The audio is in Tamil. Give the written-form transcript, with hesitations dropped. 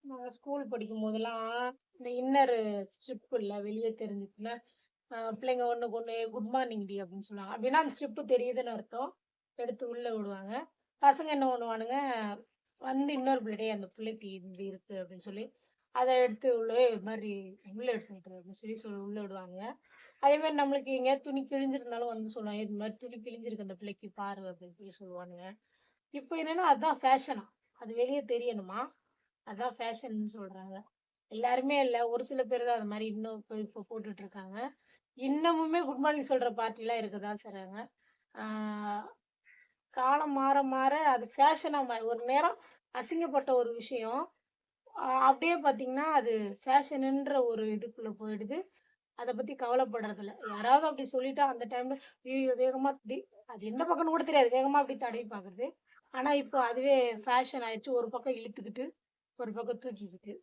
நான் ஸ்கூல் படிக்கும்போதெல்லாம், இந்த இன்னரு ஸ்ட்ரிப்ல வெளிய தெரிஞ்சுச்சுன்னா, பிள்ளைங்க ஒண்ணுக்கு ஒண்ணு குட் மார்னிங் டி அப்படின்னு சொல்லுவாங்க. அப்படின்னா அந்த ஸ்ட்ரிப் தெரியுதுன்னு அர்த்தம். எடுத்து உள்ள விடுவாங்க. பசங்க என்ன பண்ணுவானுங்க, வந்து இன்னொரு பிள்ளைடைய அந்த பிள்ளைக்கு இப்படி இருக்கு அப்படின்னு சொல்லி, அத எடுத்து உள்ள இது மாரி உள்ள எடுத்து விட்டுரு அப்படின்னு சொல்லி உள்ள விடுவாங்க. அதே மாரி நம்மளுக்கு எங்கேயாவது துணி கிழிஞ்சிருந்தாலும் வந்து சொல்லுவாங்க. இது மாரி துணி கிழிஞ்சிருக்கு அந்த பிள்ளைக்கு பாரு அப்படின்னு சொல்லுவானுங்க. இப்ப என்னன்னா அதான் ஃபேஷனா. அது வெளிய தெரியணுமா? அதான் ஃபேஷன்னு சொல்றாங்க. எல்லாருமே இல்ல. ஒரு சில பேர் தான் அது மாரி இன்னும் இப்ப போட்டுட்டு இருக்காங்க. இன்னமுமே குட் மார்னிங் சொல்ற பார்ட்டிலாம் இருக்க தான் செய்றாங்க. ஆ காலம் மாற மாற அது ஃபேஷனா ஒரு நேரம் அசிங்கப்பட்ட ஒரு விஷயம். அப்படியே பார்த்தீங்கன்னா, அது ஃபேஷனுன்ற ஒரு இதுக்குள்ள போயிடுது. அத பத்தி கவலைப்படுறதில்ல. யாராவது அப்படி சொல்லிட்டா அந்த டைம்ல, ஐய்யயோ! வேகமா இப்படி அது எந்த பக்கம்னு கூட தெரியாது. வேகமா அப்படி தடவி பார்க்குறது. ஆனா, இப்போ அதுவே ஃபேஷன் ஆயிருச்சு. ஒரு பக்கம் இழுத்துக்கிட்டு, ஒரு பக்கம் தூக்கிக்கிட்டு.